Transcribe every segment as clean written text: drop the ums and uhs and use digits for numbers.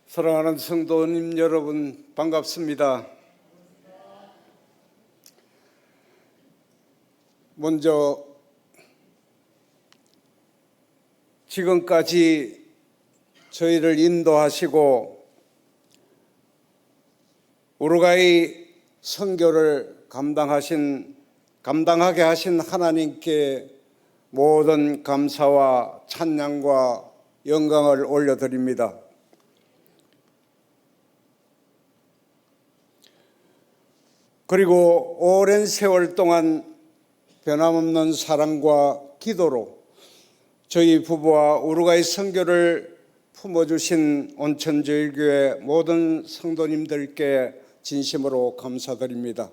사랑하는 성도님 여러분, 반갑습니다. 먼저 지금까지 저희를 인도하시고 우루과이 선교를 감당하게 하신 하나님께 모든 감사와 찬양과 영광을 올려드립니다. 그리고 오랜 세월 동안 변함없는 사랑과 기도로 저희 부부와 우루과이 선교를 품어주신 온천제일교회 모든 성도님들께 진심으로 감사드립니다.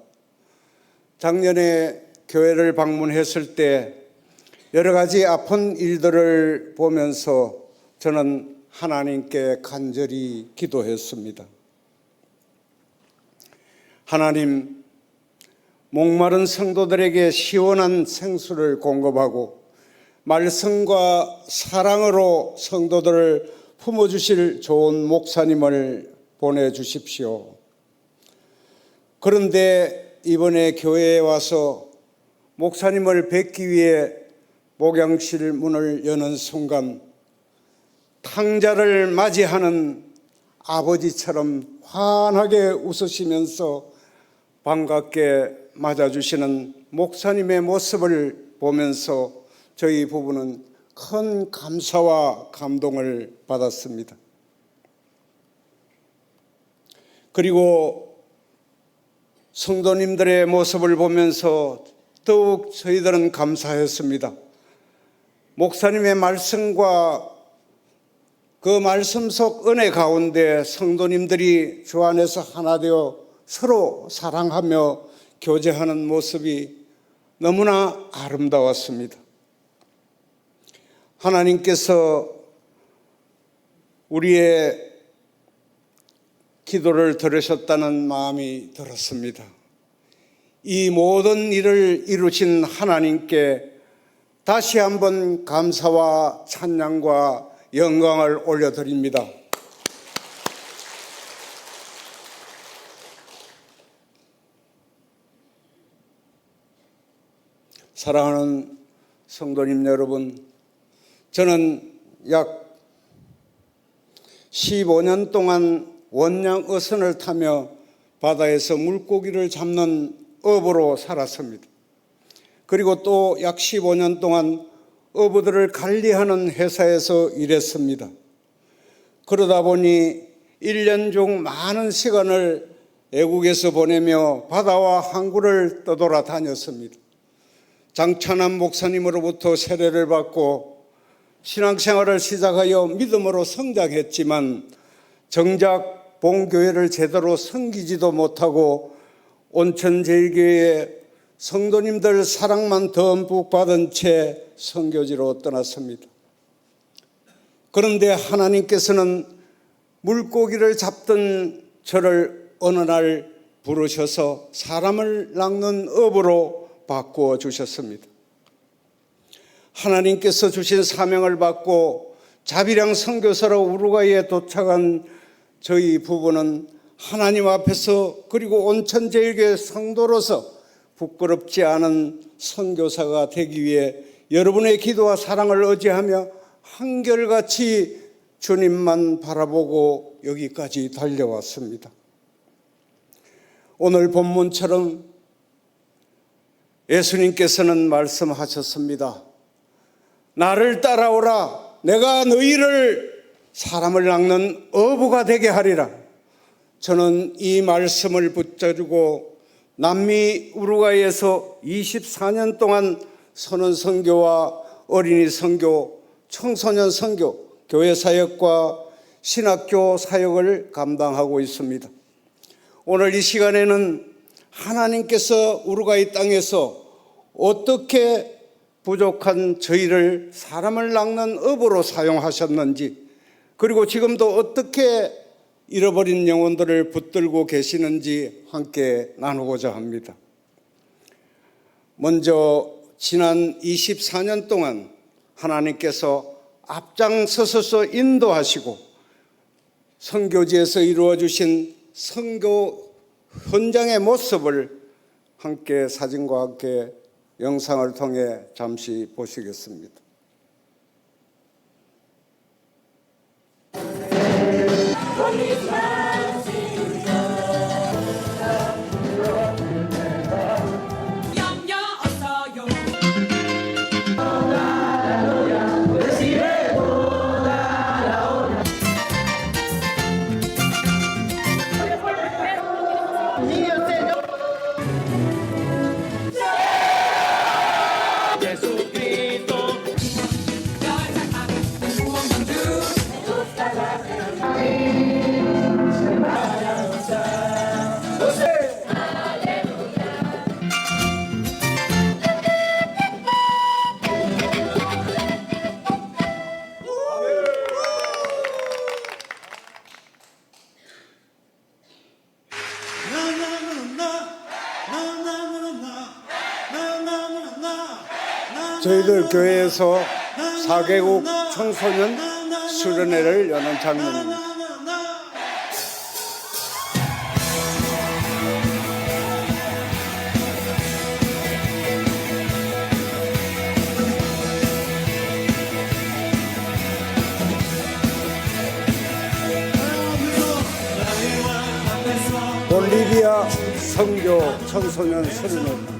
작년에 교회를 방문했을 때 여러 가지 아픈 일들을 보면서 저는 하나님께 간절히 기도했습니다. 하나님, 목마른 성도들에게 시원한 생수를 공급하고 말씀과 사랑으로 성도들을 품어주실 좋은 목사님을 보내주십시오. 그런데 이번에 교회에 와서 목사님을 뵙기 위해 목양실 문을 여는 순간 탕자를 맞이하는 아버지처럼 환하게 웃으시면서 반갑게 맞아주시는 목사님의 모습을 보면서 저희 부부는 큰 감사와 감동을 받았습니다. 그리고 성도님들의 모습을 보면서 더욱 저희들은 감사했습니다. 목사님의 말씀과 그 말씀 속 은혜 가운데 성도님들이 주 안에서 하나 되어 서로 사랑하며 교제하는 모습이 너무나 아름다웠습니다. 하나님께서 우리의 기도를 들으셨다는 마음이 들었습니다. 이 모든 일을 이루신 하나님께 다시 한번 감사와 찬양과 영광을 올려드립니다. 사랑하는 성도님 여러분, 저는 약 15년 동안 원양 어선을 타며 바다에서 물고기를 잡는 어부로 살았습니다. 그리고 또 약 15년 동안 어부들을 관리하는 회사에서 일했습니다. 그러다 보니 1년 중 많은 시간을 외국에서 보내며 바다와 항구를 떠돌아 다녔습니다. 장찬환 목사님으로부터 세례를 받고 신앙생활을 시작하여 믿음으로 성장했지만 정작 본교회를 제대로 섬기지도 못하고 온천제일교회의 성도님들 사랑만 듬뿍 받은 채 선교지로 떠났습니다. 그런데 하나님께서는 물고기를 잡던 저를 어느 날 부르셔서 사람을 낚는 업으로 바꾸어 주셨습니다. 하나님께서 주신 사명을 받고 자비랑 선교사로 우루과이에 도착한 저희 부부는 하나님 앞에서 그리고 온천제일교회 성도로서 부끄럽지 않은 선교사가 되기 위해 여러분의 기도와 사랑을 의지하며 한결같이 주님만 바라보고 여기까지 달려왔습니다. 오늘 본문처럼 예수님께서는 말씀하셨습니다. 나를 따라오라. 내가 너희를 사람을 낚는 어부가 되게 하리라. 저는 이 말씀을 붙잡고 남미 우루과이에서 24년 동안 선언 선교와 어린이 선교, 청소년 선교, 교회 사역과 신학교 사역을 감당하고 있습니다. 오늘 이 시간에는 하나님께서 우루과이 땅에서 어떻게 부족한 저희를 사람을 낚는 업으로 사용하셨는지, 그리고 지금도 어떻게 잃어버린 영혼들을 붙들고 계시는지 함께 나누고자 합니다. 먼저 지난 24년 동안 하나님께서 앞장서서 인도하시고 선교지에서 이루어 주신 선교 현장의 모습을 함께 사진과 함께 영상을 통해 잠시 보시겠습니다. 저희들 교회에서 4개국 청소년 수련회를 여는 장면입니다. 볼리비아 선교 청소년 수련회.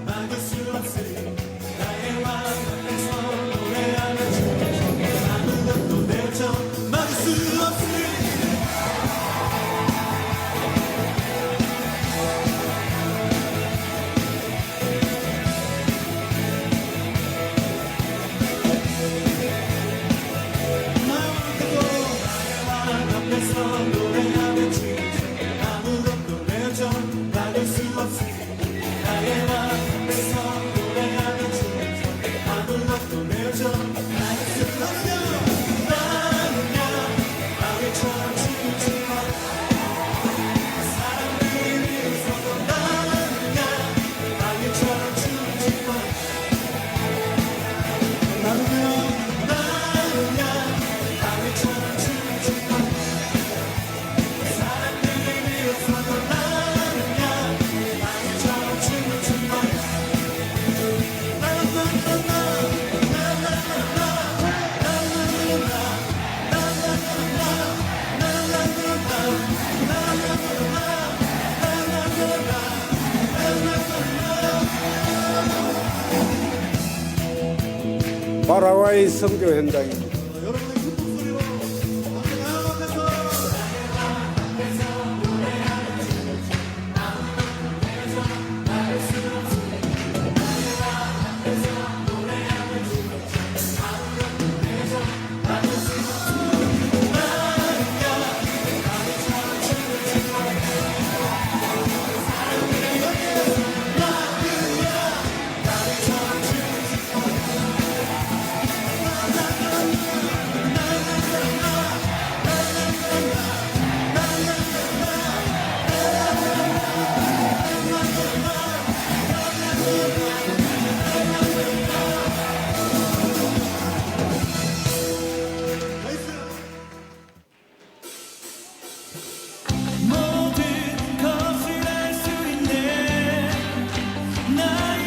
파라과이 선교 현장입니다.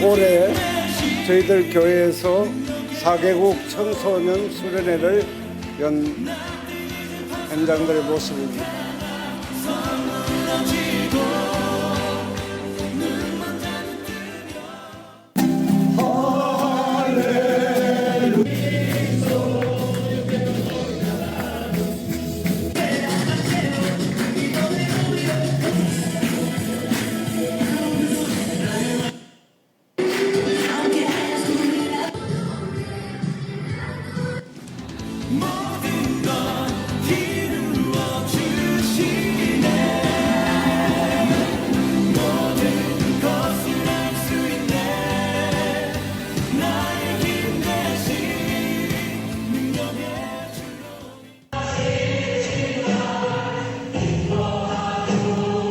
올해 저희들 교회에서 4개국 청소년 수련회를 연 현장들의 모습입니다.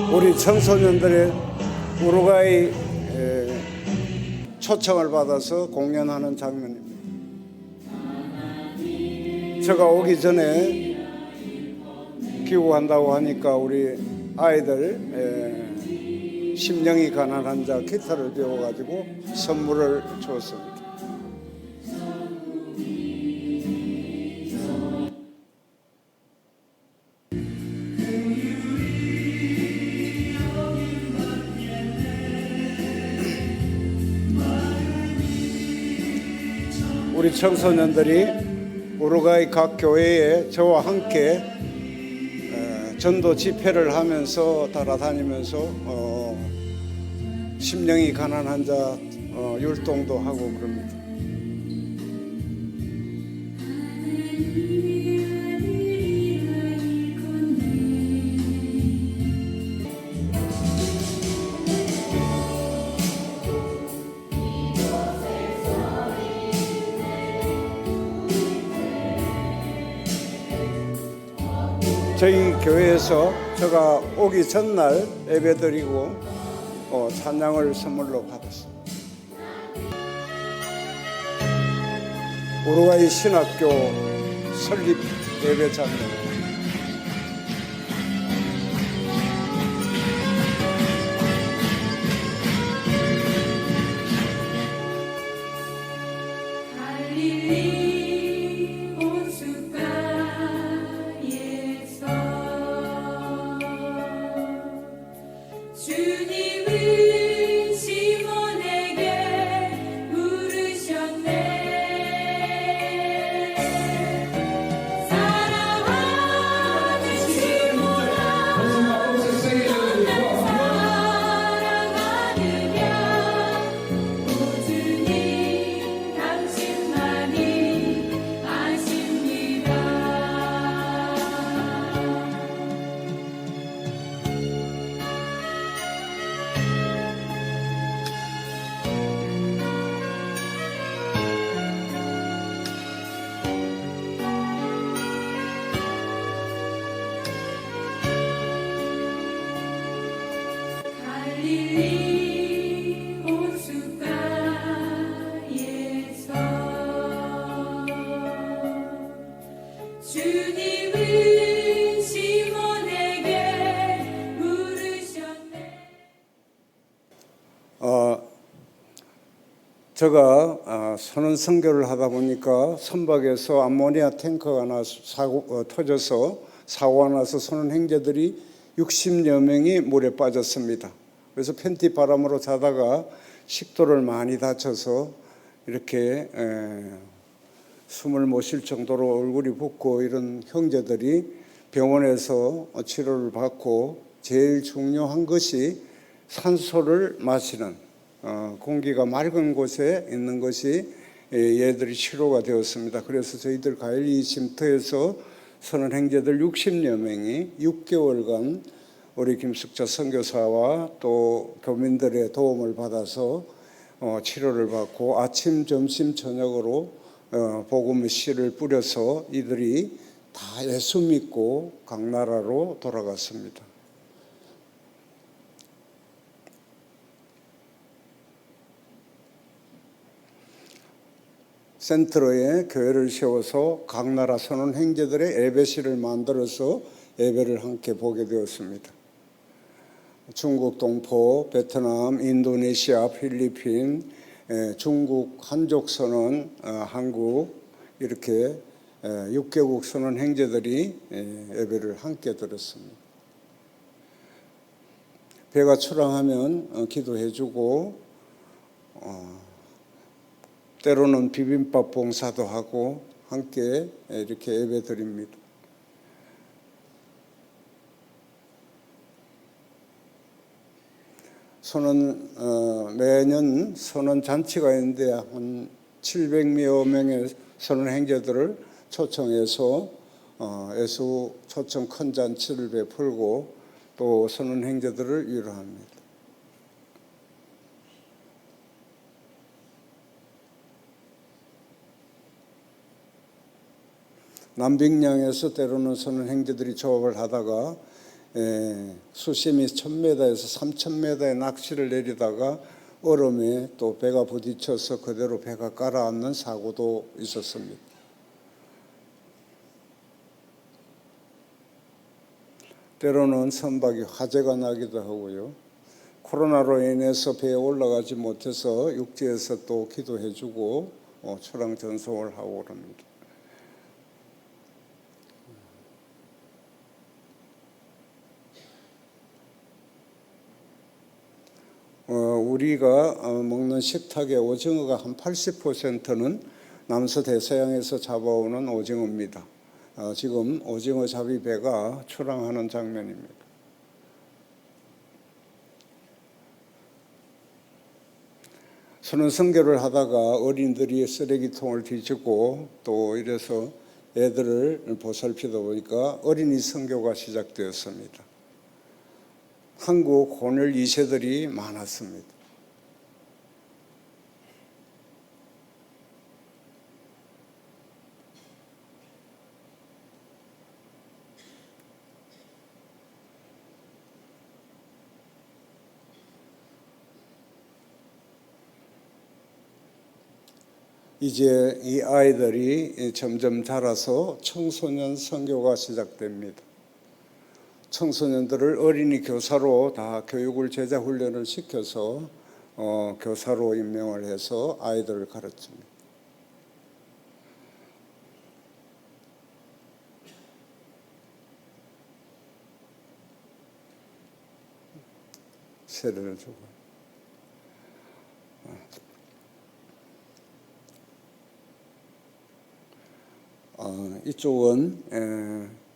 우리 청소년들의 우루과이 초청을 받아서 공연하는 장면입니다. 제가 오기 전에 시키고 한다고 하니까 우리 아이들 심령이 가난한 자 기타를 배워가지고 선물을 주었습니다. 우리 청소년들이 우루과이 각 교회에 저와 함께 전도 집회를 하면서 따라다니면서 심령이 가난한 자 율동도 하고 그럽니다. 저희 교회에서 제가 오기 전날 예배드리고 찬양을 선물로 받았습니다. 우루과이 신학교 설립 예배 찬양. 제가 선언 선교를 하다 보니까 선박에서 암모니아 탱커가 터져서 사고가 나서 선언 행제들이 60여 명이 물에 빠졌습니다. 그래서 팬티 바람으로 자다가 식도를 많이 다쳐서 이렇게 숨을 못 쉴 정도로 얼굴이 붓고 이런 형제들이 병원에서 치료를 받고 제일 중요한 것이 산소를 마시는 공기가 맑은 곳에 있는 것이 얘들이 치료가 되었습니다. 그래서 저희들 가일리 쉼터에서 선언 행제들 60여 명이 6개월간 우리 김숙자 선교사와 또 교민들의 도움을 받아서 치료를 받고 아침, 점심, 저녁으로 복음의 씨를 뿌려서 이들이 다 예수 믿고 각 나라로 돌아갔습니다. 센트로에 교회를 세워서 각 나라 선언 행제들의 예배실을 만들어서 예배를 함께 보게 되었습니다. 중국 동포, 베트남, 인도네시아, 필리핀, 중국 한족 선언, 한국 이렇게 6개국 선언 행제들이 예배를 함께 드렸습니다. 배가 출항하면 기도해주고 때로는 비빔밥 봉사도 하고 함께 이렇게 예배 드립니다. 매년 선언 잔치가 있는데 한 700여 명의 선언 행제들을 초청해서 예수 초청 큰 잔치를 베풀고 또 선언 행제들을 위로합니다. 남빙량에서 때로는 선언 행제들이 조업을 하다가 수심이 1000m에서 3000m의 낚시를 내리다가 얼음에 또 배가 부딪혀서 그대로 배가 가라앉는 사고도 있었습니다. 때로는 선박이 화재가 나기도 하고요. 코로나로 인해서 배에 올라가지 못해서 육지에서 또 기도해주고 초랑 전송을 하고 그럽니다. 우리가 먹는 식탁의 오징어가 한 80%는 남서대서양에서 잡아오는 오징어입니다. 지금 오징어 잡이 배가 출항하는 장면입니다. 선언선교를 하다가 어린들이 쓰레기통을 뒤집고 또 이래서 애들을 보살피다 보니까 어린이 선교가 시작되었습니다. 한국 혼혈 2세들이 많았습니다. 이제 이 아이들이 점점 자라서 청소년 선교가 시작됩니다. 청소년들을 어린이 교사로 다 교육을 제자 훈련을 시켜서 교사로 임명을 해서 아이들을 가르칩니다. 세례를 주고 이쪽은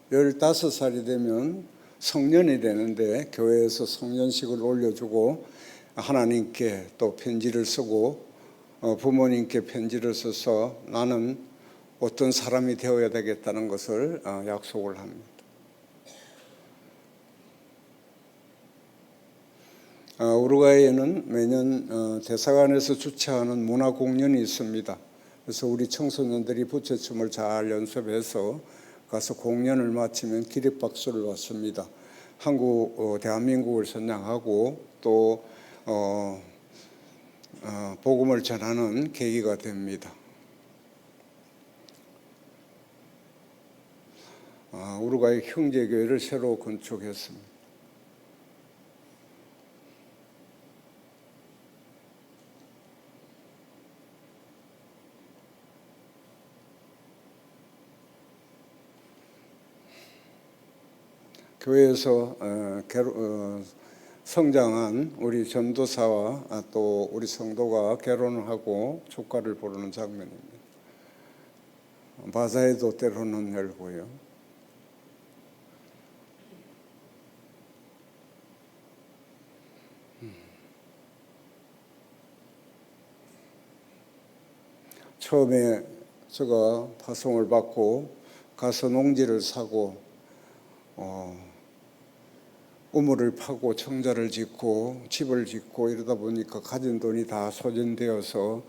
15살이 되면 성년이 되는데 교회에서 성년식을 올려주고 하나님께 또 편지를 쓰고 부모님께 편지를 써서 나는 어떤 사람이 되어야 되겠다는 것을 약속을 합니다. 우루과이에는 매년 대사관에서 주최하는 문화공연이 있습니다. 그래서 우리 청소년들이 부채춤을 잘 연습해서 가서 공연을 마치면 기립박수를 받습니다. 대한민국을 선양하고 또 복음을 전하는 계기가 됩니다. 우루과이 형제교회를 새로 건축했습니다. 교회에서 성장한 우리 전도사와 또 우리 성도가 결혼을 하고 축가를 부르는 장면입니다. 바자회도 때로는 열고요. 처음에 제가 파송을 받고 가서 농지를 사고 우물을 파고 청자를 짓고 집을 짓고 이러다 보니까 가진 돈이 다 소진되어서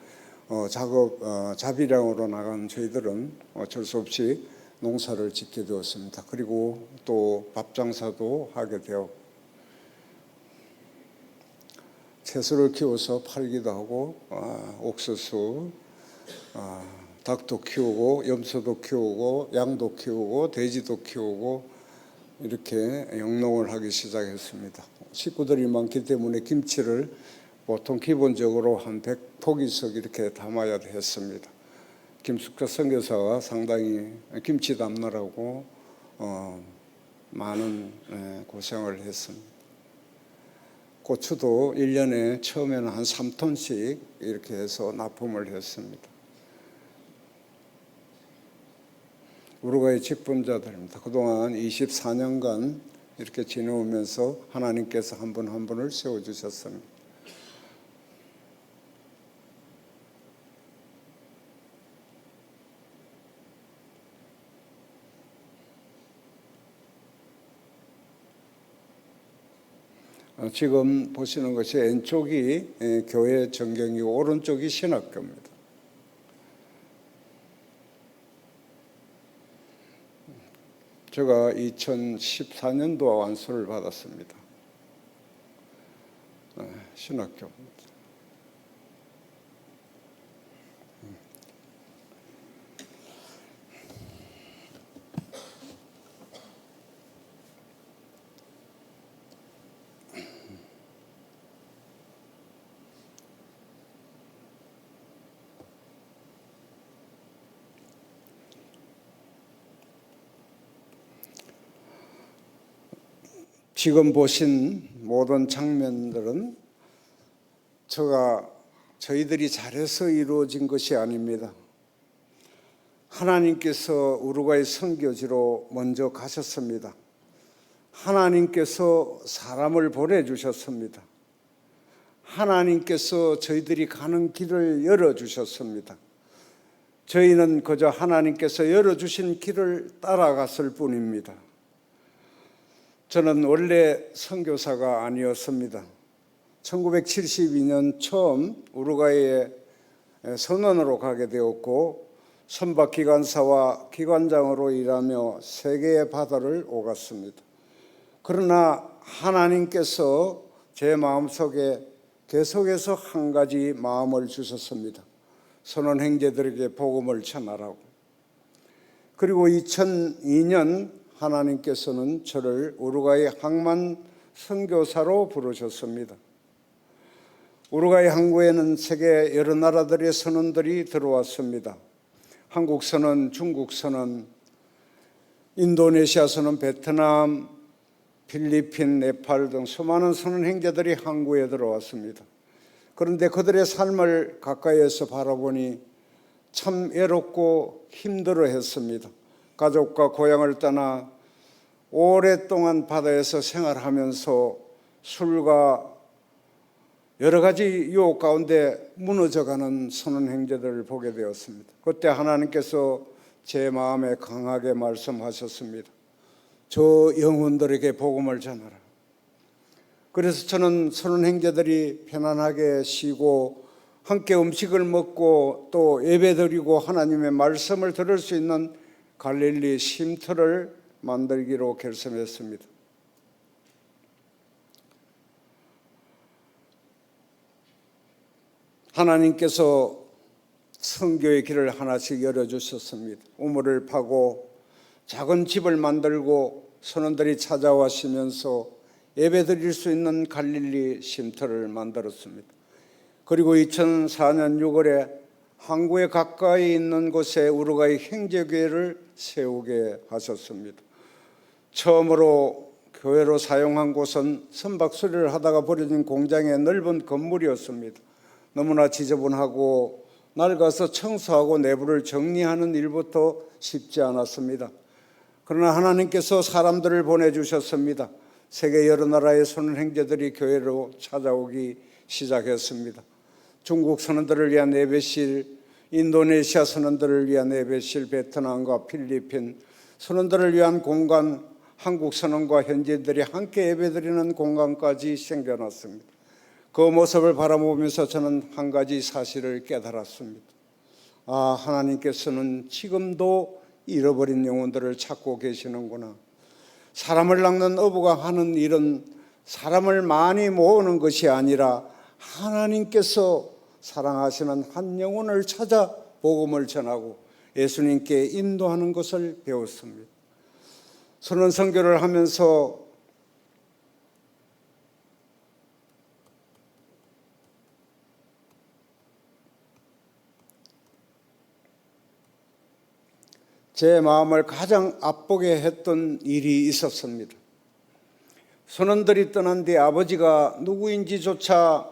자비량으로 나간 저희들은 어쩔 수 없이 농사를 짓게 되었습니다. 그리고 또 밥장사도 하게 되었고 채소를 키워서 팔기도 하고 옥수수, 닭도 키우고 염소도 키우고 양도 키우고 돼지도 키우고 이렇게 영농을 하기 시작했습니다. 식구들이 많기 때문에 김치를 보통 기본적으로 한 100포기 씩 이렇게 담아야 했습니다. 김숙자 선교사가 상당히 김치 담느라고 많은 고생을 했습니다. 고추도 1년에 처음에는 한 3톤씩 이렇게 해서 납품을 했습니다. 우루과이 직분자들입니다. 그동안 24년간 이렇게 지내오면서 하나님께서 한 분 한 분을 세워주셨습니다. 지금 보시는 것이 왼쪽이 교회 전경이고 오른쪽이 신학교입니다. 제가 2014년도에 완수를 받았습니다. 신학교입니다. 지금 보신 모든 장면들은 저희들이 잘해서 이루어진 것이 아닙니다. 하나님께서 우루과이 선교지로 먼저 가셨습니다. 하나님께서 사람을 보내주셨습니다. 하나님께서 저희들이 가는 길을 열어주셨습니다. 저희는 그저 하나님께서 열어주신 길을 따라갔을 뿐입니다. 저는 원래 선교사가 아니었습니다. 1972년 처음 우루과이에 선원으로 가게 되었고 선박기관사와 기관장으로 일하며 세계의 바다를 오갔습니다. 그러나 하나님께서 제 마음속에 계속해서 한 가지 마음을 주셨습니다. 선원 형제들에게 복음을 전하라고. 그리고 2002년 하나님께서는 저를 우루과이 항만 선교사로 부르셨습니다. 우루과이 항구에는 세계 여러 나라들의 선원들이 들어왔습니다. 한국 선원, 중국 선원, 인도네시아 선원, 베트남, 필리핀, 네팔 등 수많은 선원 형제들이 항구에 들어왔습니다. 그런데 그들의 삶을 가까이에서 바라보니 참 외롭고 힘들어했습니다. 가족과 고향을 떠나 오랫동안 바다에서 생활하면서 술과 여러 가지 유혹 가운데 무너져가는 선원 형제들을 보게 되었습니다. 그때 하나님께서 제 마음에 강하게 말씀하셨습니다. 저 영혼들에게 복음을 전하라. 그래서 저는 선원 형제들이 편안하게 쉬고 함께 음식을 먹고 또 예배드리고 하나님의 말씀을 들을 수 있는 갈릴리 쉼터를 만들기로 결심했습니다. 하나님께서 선교의 길을 하나씩 열어주셨습니다. 우물을 파고 작은 집을 만들고 선원들이 찾아와시면서 예배드릴 수 있는 갈릴리 쉼터를 만들었습니다. 그리고 2004년 6월에 항구에 가까이 있는 곳에 우루과이 형제교회를 세우게 하셨습니다. 처음으로 교회로 사용한 곳은 선박 수리를 하다가 버려진 공장의 넓은 건물이었습니다. 너무나 지저분하고 낡아서 청소하고 내부를 정리하는 일부터 쉽지 않았습니다. 그러나 하나님께서 사람들을 보내주셨습니다. 세계 여러 나라의 선원 형제들이 교회로 찾아오기 시작했습니다. 중국 선원들을 위한 예배실, 인도네시아 선원들을 위한 예배실, 베트남과 필리핀 선원들을 위한 공간, 한국 선원과 현지인들이 함께 예배드리는 공간까지 생겨났습니다. 그 모습을 바라보면서 저는 한 가지 사실을 깨달았습니다. 하나님께서는 지금도 잃어버린 영혼들을 찾고 계시는구나. 사람을 낚는 어부가 하는 일은 사람을 많이 모으는 것이 아니라 하나님께서 사랑하시는 한 영혼을 찾아 복음을 전하고 예수님께 인도하는 것을 배웠습니다. 선원 선교를 하면서 제 마음을 가장 아프게 했던 일이 있었습니다. 선원들이 떠난 뒤 아버지가 누구인지조차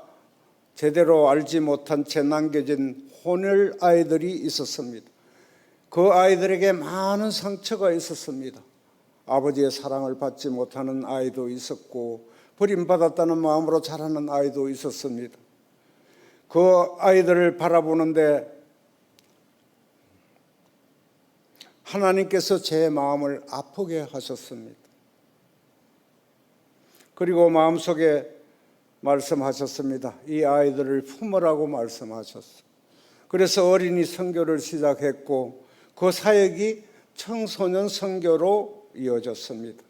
제대로 알지 못한 채 남겨진 혼혈 아이들이 있었습니다. 그 아이들에게 많은 상처가 있었습니다. 아버지의 사랑을 받지 못하는 아이도 있었고 버림받았다는 마음으로 자라는 아이도 있었습니다. 그 아이들을 바라보는데 하나님께서 제 마음을 아프게 하셨습니다. 그리고 마음속에 말씀하셨습니다. 이 아이들을 품으라고 말씀하셨어요. 그래서 어린이 선교를 시작했고 그 사역이 청소년 선교로 이어졌습니다.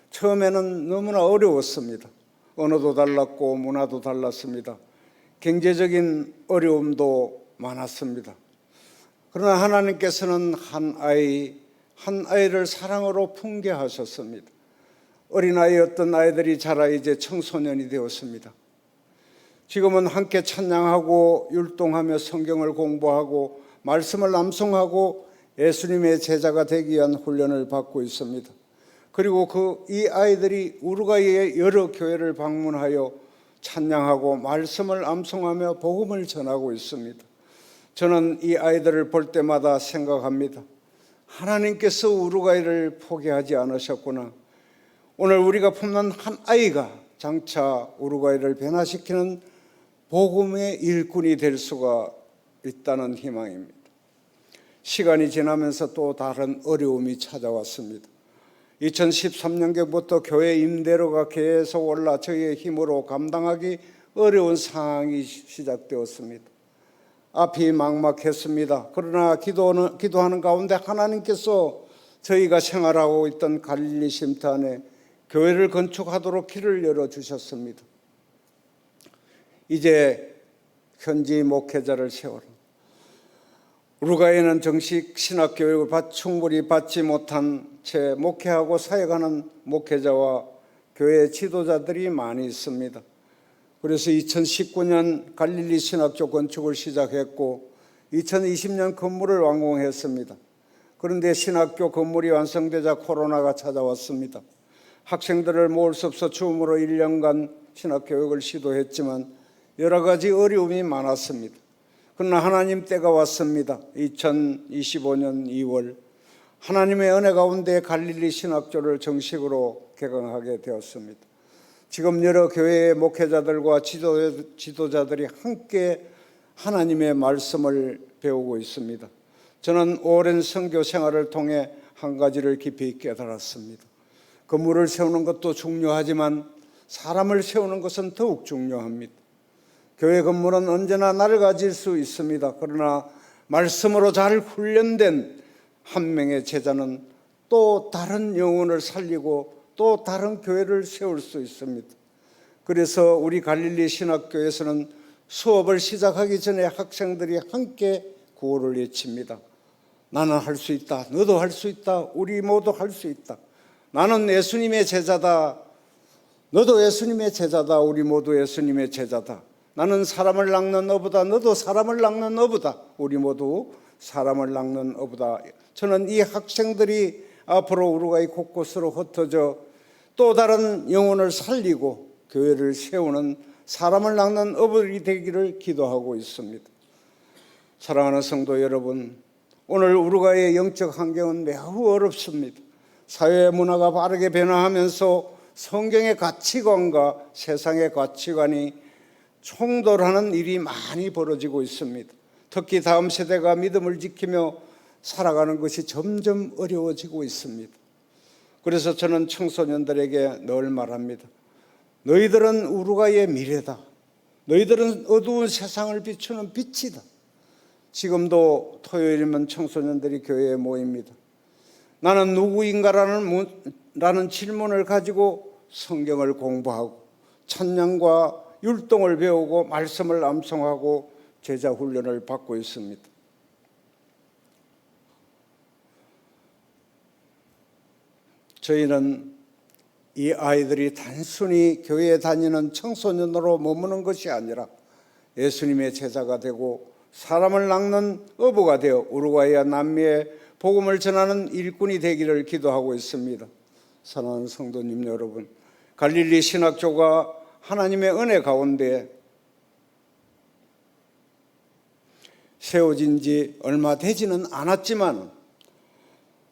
처음에는 너무나 어려웠습니다. 언어도 달랐고 문화도 달랐습니다. 경제적인 어려움도 많았습니다. 그러나 하나님께서는 한 아이를 사랑으로 풍겨하셨습니다. 어린아이였던 아이들이 자라 이제 청소년이 되었습니다. 지금은 함께 찬양하고 율동하며 성경을 공부하고 말씀을 암송하고 예수님의 제자가 되기 위한 훈련을 받고 있습니다. 그리고 이 아이들이 우루과이의 여러 교회를 방문하여 찬양하고 말씀을 암송하며 복음을 전하고 있습니다. 저는 이 아이들을 볼 때마다 생각합니다. 하나님께서 우루과이를 포기하지 않으셨구나. 오늘 우리가 품는 한 아이가 장차 우루과이를 변화시키는 복음의 일꾼이 될 수가 있다는 희망입니다. 시간이 지나면서 또 다른 어려움이 찾아왔습니다. 2013년경부터 교회 임대료가 계속 올라 저희의 힘으로 감당하기 어려운 상황이 시작되었습니다. 앞이 막막했습니다. 그러나 기도하는 가운데 하나님께서 저희가 생활하고 있던 갈릴리 쉼터 안에 교회를 건축하도록 길을 열어주셨습니다. 이제 현지 목회자를 세워라. 우루과이는 정식 신학교육을 충분히 받지 못한 채 목회하고 사역하는 목회자와 교회 지도자들이 많이 있습니다. 그래서 2019년 갈릴리 신학교 건축을 시작했고 2020년 건물을 완공했습니다. 그런데 신학교 건물이 완성되자 코로나가 찾아왔습니다. 학생들을 모을 수 없어 줌으로 1년간 신학교육을 시도했지만 여러 가지 어려움이 많았습니다. 그러나 하나님 때가 왔습니다. 2025년 2월 하나님의 은혜 가운데 갈릴리 신학교를 정식으로 개강하게 되었습니다. 지금 여러 교회의 목회자들과 지도자들이 함께 하나님의 말씀을 배우고 있습니다. 저는 오랜 선교 생활을 통해 한 가지를 깊이 깨달았습니다. 건물을 세우는 것도 중요하지만 사람을 세우는 것은 더욱 중요합니다. 교회 건물은 언제나 낡아질 수 있습니다. 그러나 말씀으로 잘 훈련된 한 명의 제자는 또 다른 영혼을 살리고 또 다른 교회를 세울 수 있습니다. 그래서 우리 갈릴리 신학교에서는 수업을 시작하기 전에 학생들이 함께 구호를 외칩니다. 나는 할 수 있다. 너도 할 수 있다. 우리 모두 할 수 있다. 나는 예수님의 제자다. 너도 예수님의 제자다. 우리 모두 예수님의 제자다. 나는 사람을 낚는 어부다. 너도 사람을 낚는 어부다. 우리 모두 사람을 낚는 어부다. 저는 이 학생들이 앞으로 우루과이 곳곳으로 흩어져 또 다른 영혼을 살리고 교회를 세우는 사람을 낚는 어부들이 되기를 기도하고 있습니다. 사랑하는 성도 여러분, 오늘 우루과이의 영적 환경은 매우 어렵습니다. 사회 문화가 빠르게 변화하면서 성경의 가치관과 세상의 가치관이 충돌하는 일이 많이 벌어지고 있습니다. 특히 다음 세대가 믿음을 지키며 살아가는 것이 점점 어려워지고 있습니다. 그래서 저는 청소년들에게 늘 말합니다. 너희들은 우루과이의 미래다. 너희들은 어두운 세상을 비추는 빛이다. 지금도 토요일이면 청소년들이 교회에 모입니다. 나는 누구인가라는 질문을 가지고 성경을 공부하고 찬양과 율동을 배우고 말씀을 암송하고 제자 훈련을 받고 있습니다. 저희는 이 아이들이 단순히 교회에 다니는 청소년으로 머무는 것이 아니라 예수님의 제자가 되고 사람을 낚는 어부가 되어 우루과이와 남미에 복음을 전하는 일꾼이 되기를 기도하고 있습니다. 사랑하는 성도님 여러분, 갈릴리 신학교가 하나님의 은혜 가운데 세워진 지 얼마 되지는 않았지만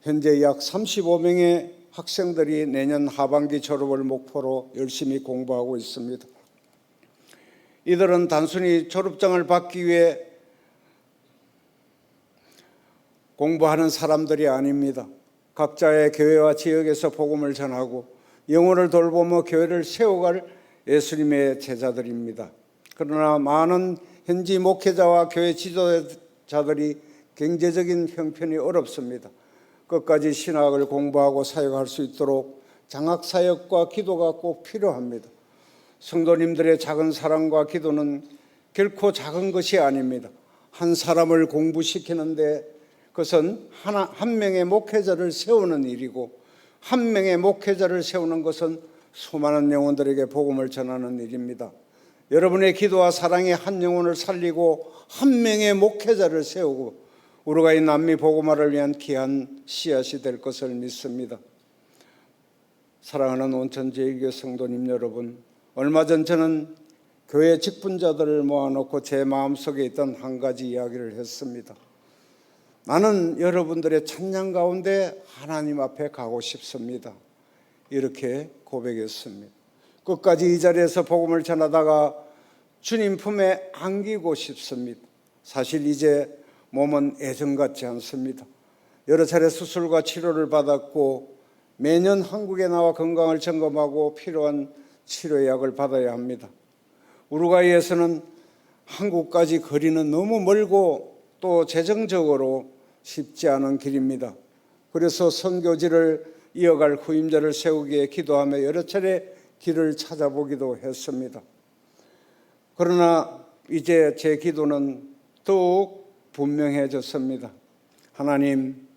현재 약 35명의 학생들이 내년 하반기 졸업을 목표로 열심히 공부하고 있습니다. 이들은 단순히 졸업장을 받기 위해 공부하는 사람들이 아닙니다. 각자의 교회와 지역에서 복음을 전하고 영혼을 돌보며 교회를 세워갈 예수님의 제자들입니다. 그러나 많은 현지 목회자와 교회 지도자들이 경제적인 형편이 어렵습니다. 끝까지 신학을 공부하고 사역할 수 있도록 장학사역과 기도가 꼭 필요합니다. 성도님들의 작은 사랑과 기도는 결코 작은 것이 아닙니다. 한 사람을 공부시키는데 그것은 한 명의 목회자를 세우는 일이고 한 명의 목회자를 세우는 것은 수많은 영혼들에게 복음을 전하는 일입니다. 여러분의 기도와 사랑이 한 영혼을 살리고 한 명의 목회자를 세우고 우루과이 남미 복음화를 위한 귀한 씨앗이 될 것을 믿습니다. 사랑하는 온천제일교회 성도님 여러분, 얼마 전 저는 교회 직분자들을 모아놓고 제 마음속에 있던 한 가지 이야기를 했습니다. 나는 여러분들의 찬양 가운데 하나님 앞에 가고 싶습니다. 이렇게 고백했습니다. 끝까지 이 자리에서 복음을 전하다가 주님 품에 안기고 싶습니다. 사실 이제 몸은 예전 같지 않습니다. 여러 차례 수술과 치료를 받았고 매년 한국에 나와 건강을 점검하고 필요한 치료약을 받아야 합니다. 우루과이에서는 한국까지 거리는 너무 멀고 또 재정적으로 쉽지 않은 길입니다. 그래서 선교지를 이어갈 후임자를 세우기에 기도하며 여러 차례 길을 찾아보기도 했습니다. 그러나 이제 제 기도는 더욱 분명해졌습니다. 하나님,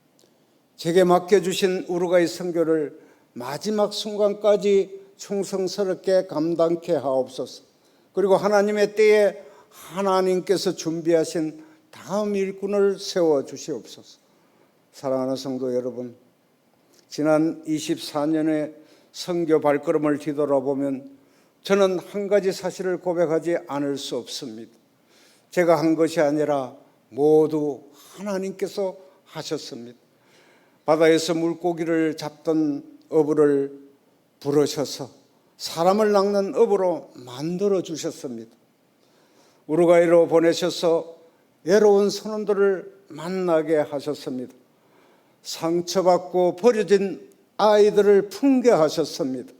제게 맡겨주신 우루과이 선교를 마지막 순간까지 충성스럽게 감당케 하옵소서. 그리고 하나님의 때에 하나님께서 준비하신 다음 일꾼을 세워주시옵소서. 사랑하는 성도 여러분, 지난 24년의 선교 발걸음을 뒤돌아보면 저는 한 가지 사실을 고백하지 않을 수 없습니다. 제가 한 것이 아니라 모두 하나님께서 하셨습니다. 바다에서 물고기를 잡던 어부를 부르셔서 사람을 낚는 어부로 만들어 주셨습니다. 우루과이로 보내셔서 외로운 선원들을 만나게 하셨습니다. 상처받고 버려진 아이들을 풍겨하셨습니다.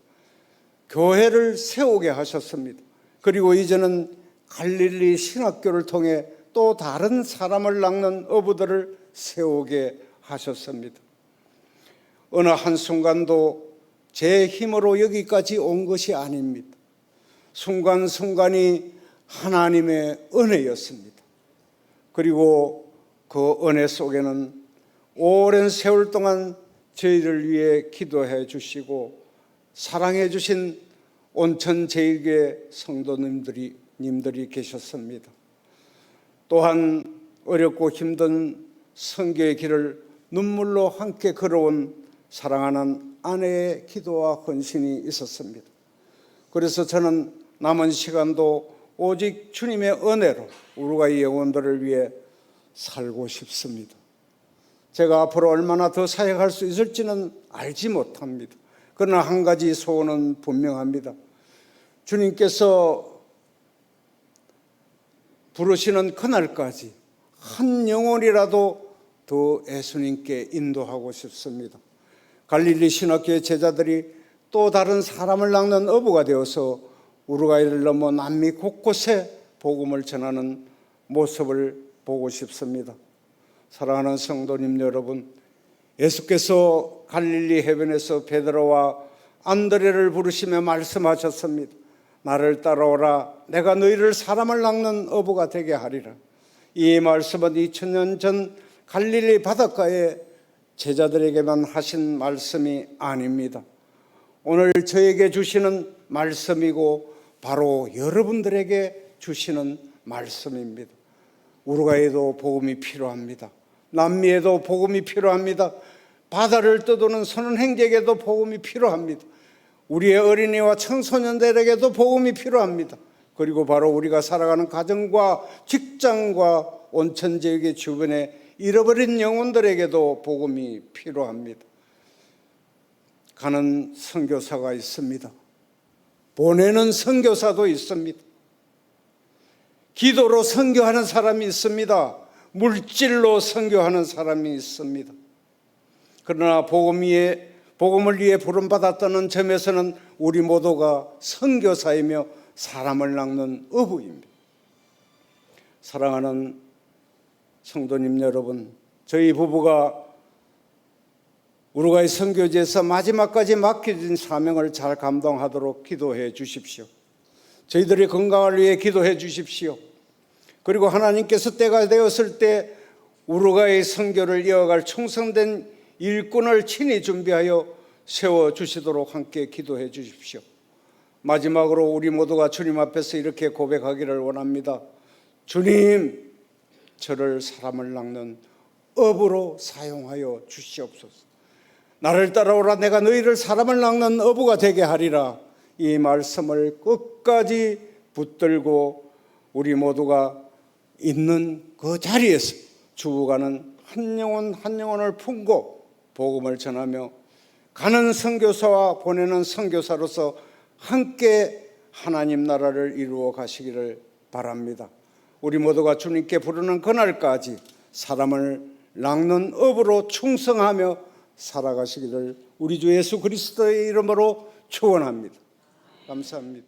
교회를 세우게 하셨습니다. 그리고 이제는 갈릴리 신학교를 통해 또 다른 사람을 낚는 어부들을 세우게 하셨습니다. 어느 한순간도 제 힘으로 여기까지 온 것이 아닙니다. 순간순간이 하나님의 은혜였습니다. 그리고 그 은혜 속에는 오랜 세월 동안 저희를 위해 기도해 주시고 사랑해 주신 온천제일교회 성도님들이 계셨습니다. 또한 어렵고 힘든 선교의 길을 눈물로 함께 걸어온 사랑하는 아내의 기도와 헌신이 있었습니다. 그래서 저는 남은 시간도 오직 주님의 은혜로 우루과이 영혼들을 위해 살고 싶습니다. 제가 앞으로 얼마나 더 사역할 수 있을지는 알지 못합니다. 그러나 한 가지 소원은 분명합니다. 주님께서 부르시는 그날까지 한 영혼이라도 더 예수님께 인도하고 싶습니다. 갈릴리 신학교의 제자들이 또 다른 사람을 낚는 어부가 되어서 우루과이를 넘어 남미 곳곳에 복음을 전하는 모습을 보고 싶습니다. 사랑하는 성도님 여러분, 예수께서 갈릴리 해변에서 베드로와 안드레를 부르시며 말씀하셨습니다. 나를 따라오라, 내가 너희를 사람을 낚는 어부가 되게 하리라. 이 말씀은 2000년 전 갈릴리 바닷가에 제자들에게만 하신 말씀이 아닙니다. 오늘 저에게 주시는 말씀이고 바로 여러분들에게 주시는 말씀입니다. 우루과이에도 복음이 필요합니다. 남미에도 복음이 필요합니다. 바다를 떠도는 선원행제에게도 복음이 필요합니다. 우리의 어린이와 청소년들에게도 복음이 필요합니다. 그리고 바로 우리가 살아가는 가정과 직장과 온천지역의 주변에 잃어버린 영혼들에게도 복음이 필요합니다. 가는 선교사가 있습니다. 보내는 선교사도 있습니다. 기도로 선교하는 사람이 있습니다. 물질로 선교하는 사람이 있습니다. 그러나 복음을 위해 부름받았다는 점에서는 우리 모두가 선교사이며 사람을 낚는 어부입니다. 사랑하는 성도님 여러분, 저희 부부가 우루과이 선교지에서 마지막까지 맡겨진 사명을 잘 감당하도록 기도해 주십시오. 저희들의 건강을 위해 기도해 주십시오. 그리고 하나님께서 때가 되었을 때 우루과이 선교를 이어갈 충성된 일꾼을 친히 준비하여 세워주시도록 함께 기도해 주십시오. 마지막으로 우리 모두가 주님 앞에서 이렇게 고백하기를 원합니다. 주님, 저를 사람을 낚는 어부로 사용하여 주시옵소서. 나를 따라오라 내가 너희를 사람을 낚는 어부가 되게 하리라. 이 말씀을 끝까지 붙들고 우리 모두가 있는 그 자리에서 죽어가는 한 영혼 한 영혼을 품고 복음을 전하며 가는 선교사와 보내는 선교사로서 함께 하나님 나라를 이루어 가시기를 바랍니다. 우리 모두가 주님께 부르는 그날까지 사람을 낚는 업으로 충성하며 살아가시기를 우리 주 예수 그리스도의 이름으로 축원합니다. 감사합니다.